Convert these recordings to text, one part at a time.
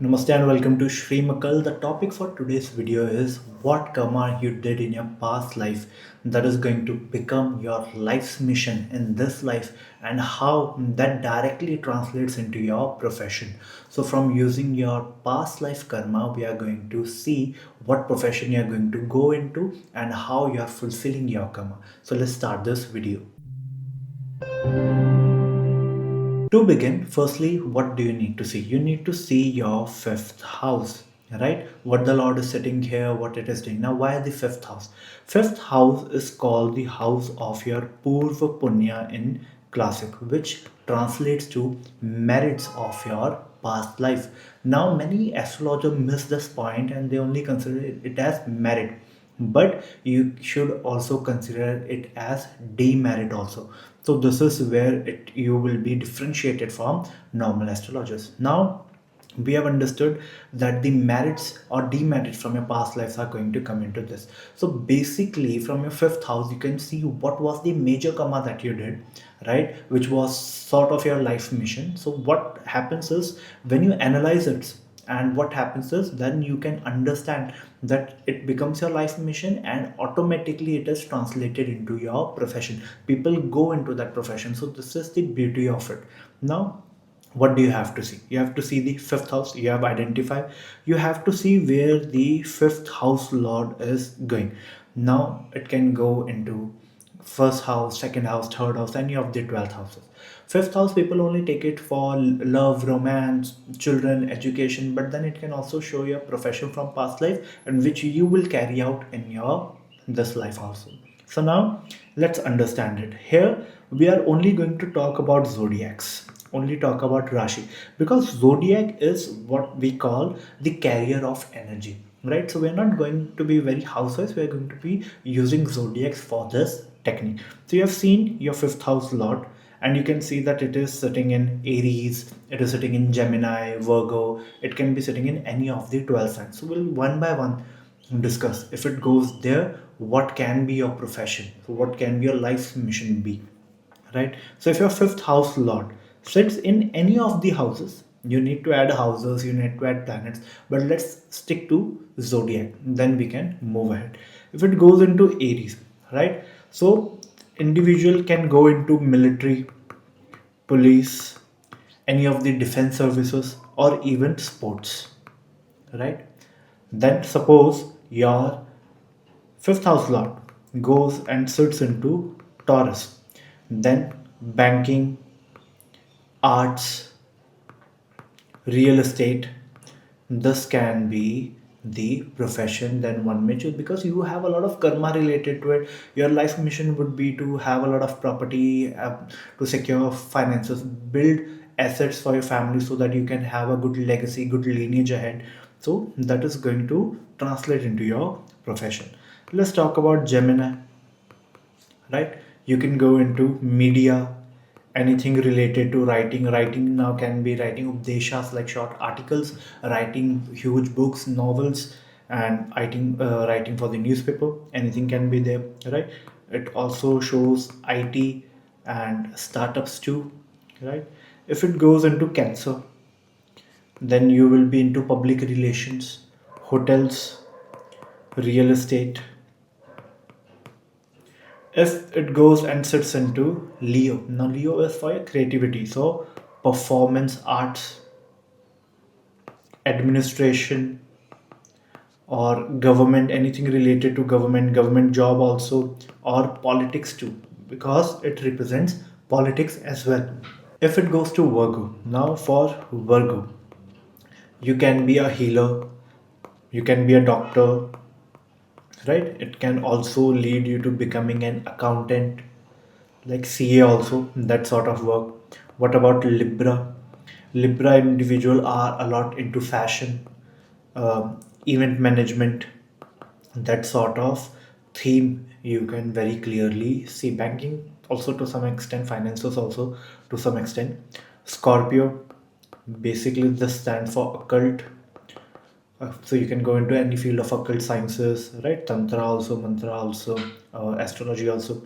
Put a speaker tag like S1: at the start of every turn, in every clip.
S1: Namaste and welcome to Shreem Occult. The topic for today's video is what karma you did in your past life that is going to become your life's mission in this life and how that directly translates into your profession. So from using your past life karma, we are going to see what profession you are going to go into and how you are fulfilling your karma. So let's start this video. To begin, firstly, what do you need to see? You need to see your fifth house, right? What the Lord is sitting here, what it is doing. Now, why the fifth house? Fifth house is called the house of your Purva Punya in classic, which translates to merits of your past life. Now, many astrologers miss this point and they only consider it as merit, but you should also consider it as demerit also. So this is where you will be differentiated from normal astrologers. Now we have understood that the merits or demerits from your past lives are going to come into this. So basically from your fifth house you can see what was the major karma that you did, right, which was sort of your life mission. So what happens is when you analyze it, and what happens is then you can understand that it becomes your life mission and automatically it is translated into your profession. People go into that profession. So this is the beauty of it. Now what do you have to see? You have to see the fifth house. You have identified. You have to see where the fifth house lord is going. Now it can go into first house, second house, third house, any of the 12th houses. Fifth house, people only take it for love, romance, children, education, but then it can also show your profession from past life and which you will carry out in your this life also. So now let's understand it. Here we are only going to talk about zodiacs, only talk about Rashi, because zodiac is what we call the carrier of energy, right? So we're not going to be very house-wise, we're going to be using zodiacs for this technique. So you have seen your fifth house lord and you can see that it is sitting in Aries, it is sitting in Gemini, Virgo, it can be sitting in any of the 12 signs. So we'll one by one discuss if it goes there, what can be your profession, so what can be your life mission be, right? So if your fifth house lord sits in any of the houses, you need to add houses, you need to add planets, but let's stick to zodiac, then we can move ahead. If it goes into Aries, right, so individual can go into military, police, any of the defense services, or even sports, right? Then suppose your fifth house lord goes and sits into Taurus, then banking, arts, real estate. This can be the profession then one may choose, because you have a lot of karma related to it. Your life mission would be to have a lot of property, to secure finances, build assets for your family so that you can have a good legacy, good lineage ahead. So that is going to translate into your profession. Let's talk about Gemini, right? You can go into media, anything related to writing now can be writing updeshas like short articles, writing huge books, novels, and writing for the newspaper, anything can be there, right? It also shows IT and startups too, right? If it goes into Cancer, then you will be into public relations, hotels, real estate. If it goes and sits into Leo, now Leo is for your creativity, so performance arts, administration, or government, anything related to government job also, or politics too, because it represents politics as well. If it goes to Virgo, now for Virgo, you can be a healer, you can be a doctor, right? It can also lead you to becoming an accountant, like CA also, that sort of work. What about Libra? Libra individual are a lot into fashion, event management, that sort of theme you can very clearly see. Banking also to some extent, finances also to some extent. Scorpio, basically this stands for occult. So you can go into any field of occult sciences, right? Tantra also, mantra also, astrology also,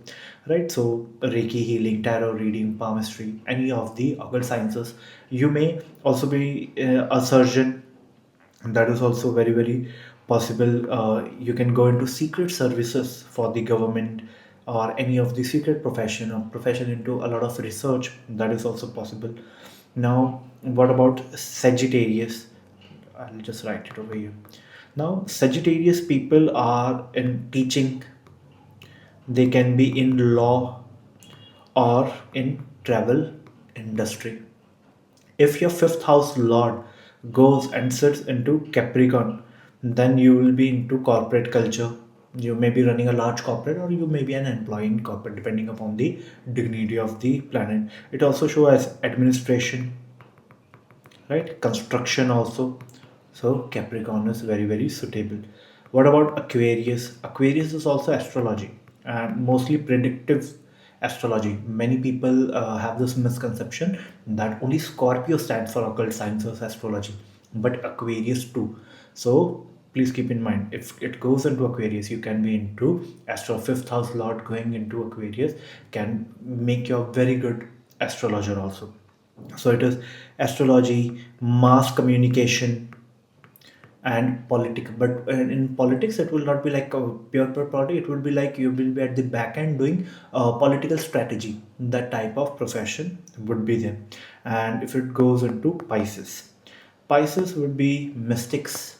S1: right? So Reiki healing, tarot reading, palmistry, any of the occult sciences. You may also be a surgeon, And that is also very very possible. You can go into secret services for the government or any of the secret profession or profession into a lot of research. That is also possible. Now what about Sagittarius? I'll just write it over here. Now Sagittarius people are in teaching, they can be in law or in travel industry. If your fifth house lord goes and sits into Capricorn, then you will be into corporate culture. You may be running a large corporate or you may be an employee in corporate depending upon the dignity of the planet. It also shows as administration, right? Construction also. So Capricorn is very very suitable. What about Aquarius? Aquarius is also astrology and mostly predictive astrology. Many people have this misconception that only Scorpio stands for occult sciences astrology, but Aquarius too. So please keep in mind, if it goes into Aquarius, you can be into astro. Fifth house lord going into Aquarius can make you a very good astrologer also. So it is astrology, mass communication, and politics. But in politics, it will not be like a pure party. It will be like you will be at the back end doing political strategy. That type of profession would be there. And if it goes into Pisces, Pisces would be mystics,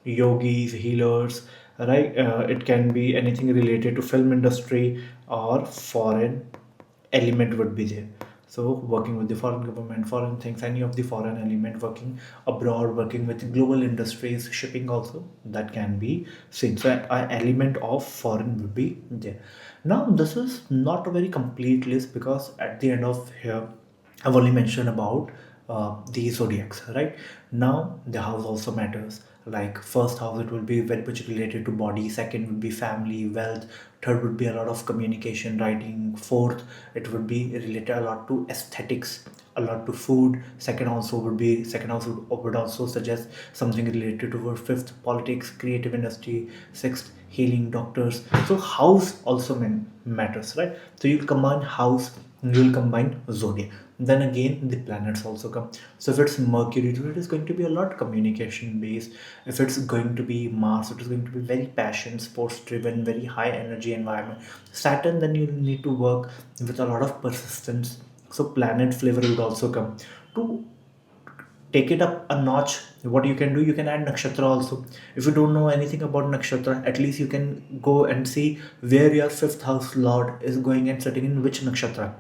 S1: yogis, healers, right? It can be anything related to film industry or foreign element would be there. So working with the foreign government, foreign things, any of the foreign element, working abroad, working with global industries, shipping also, that can be seen. So an element of foreign would be there. Now this is not a very complete list because at the end of here I've only mentioned about the zodiacs, right? Now the house also matters. Like first house, it will be very much related to body. Second would be family, wealth. Third would be a lot of communication, writing. Fourth, it would be related a lot to aesthetics, a lot to food. Second house would also suggest something related to our fifth, politics, creative industry. Sixth, healing, doctors. So house also matters, right? So you'll combine house, you'll combine zodiac, then again the planets also come. So if it's Mercury, it is going to be a lot communication based. If it's going to be Mars, it is going to be very passion sports driven, very high energy environment. Saturn, then you need to work with a lot of persistence. So planet flavor would also come to take it up a notch. What you can do, you can add nakshatra also. If you don't know anything about nakshatra, at least you can go and see where your fifth house lord is going and sitting in which nakshatra.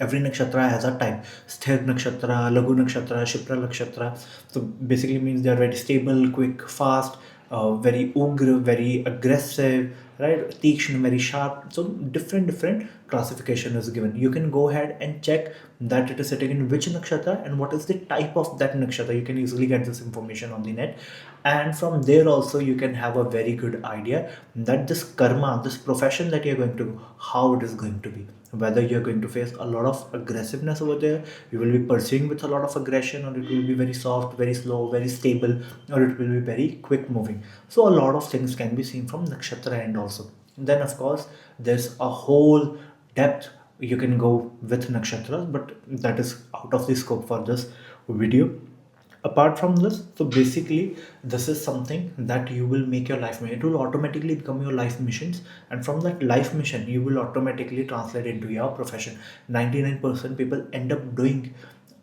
S1: Every nakshatra has a type: sthir nakshatra, lagu nakshatra, shipra nakshatra. So basically means they are very stable, quick, fast, very ugra, very aggressive, right? Tikshna, very sharp. So different classification is given. You can go ahead and check that it is sitting in which nakshatra and what is the type of that nakshatra. You can easily get this information on the net, and from there also you can have a very good idea that this karma, this profession that you're going to do, how it is going to be. Whether you're going to face a lot of aggressiveness over there, you will be pursuing with a lot of aggression, or it will be very soft, very slow, very stable, or it will be very quick moving. So a lot of things can be seen from nakshatra end also. Then of course there's a whole depth you can go with nakshatras, but that is out of the scope for this video. Apart from this, so basically this is something that you will make your life mission. It will automatically become your life missions, and from that life mission you will automatically translate into your profession. 99% people end up doing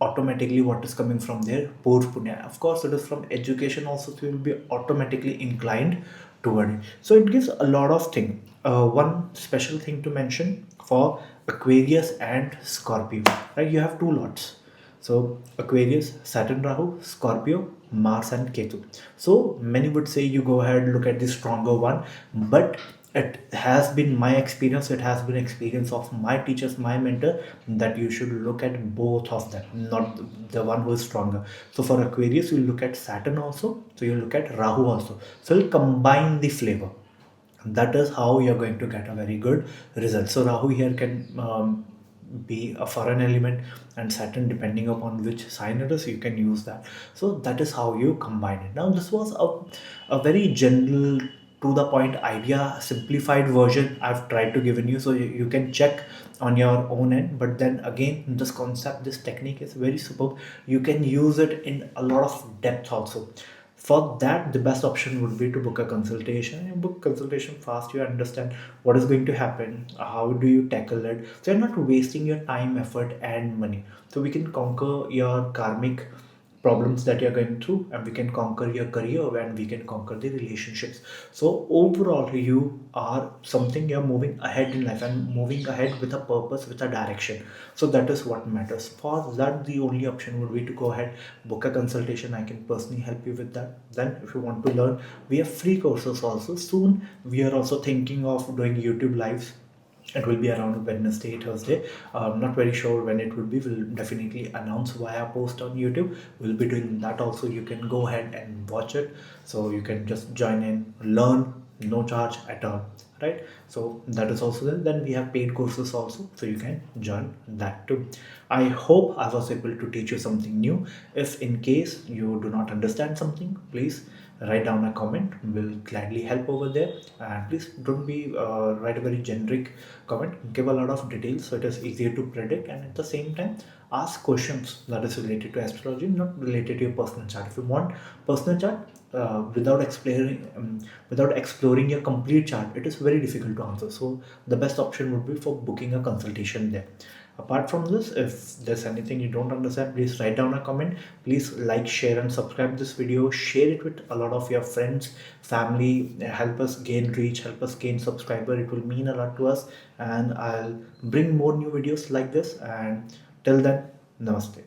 S1: automatically what is coming from their poor punya. Of course it is from education also, so you will be automatically inclined toward it. So it gives a lot of thing. One special thing to mention for Aquarius and Scorpio, right? You have two lots. So Aquarius, Saturn, Rahu, Scorpio, Mars and Ketu. So many would say you go ahead, look at the stronger one, but it has been my experience, it has been experience of my teachers, my mentor, that you should look at both of them, not the one who is stronger. So for Aquarius, you look at Saturn also, so you look at Rahu also. So you combine the flavor. That is how you're going to get a very good result. So Rahu here can be a foreign element, and Saturn, depending upon which sign it is, you can use that. So that is how you combine it. Now this was a very general, to the point idea, simplified version I've tried to given you, so you can check on your own end. But then again, this concept, this technique is very superb. You can use it in a lot of depth also. For that, the best option would be to book a consultation. You book consultation fast, you understand what is going to happen, how do you tackle it, so you're not wasting your time, effort and money. So we can conquer your karmic problems that you're going through, and we can conquer your career, and we can conquer the relationships. So overall, you are something, you're moving ahead in life and moving ahead with a purpose, with a direction. So that is what matters. For that, the only option would be to go ahead, book a consultation. I can personally help you with that. Then if you want to learn, we have free courses also. Soon we are also thinking of doing YouTube lives. It will be around Wednesday, Thursday. I'm not very sure when it will be. We'll definitely announce via post on YouTube. We'll be doing that also. You can go ahead and watch it. So you can just join in, learn, no charge at all. Right? So that is also there. Then we have paid courses also. So you can join that too. I hope I was able to teach you something new. If in case you do not understand something, please write down a comment. We'll gladly help over there. And please don't be write a very generic comment. Give a lot of details so it is easier to predict, and at the same time ask questions that is related to astrology, not related to your personal chart. If you want personal chart, without exploring your complete chart, it is very difficult to answer. So the best option would be for booking a consultation there. Apart from this, if there's anything you don't understand, please write down a comment. Please like, share and subscribe this video. Share it with a lot of your friends, family. Help us gain reach, help us gain subscriber. It will mean a lot to us, and I'll bring more new videos like this. And till then, namaste.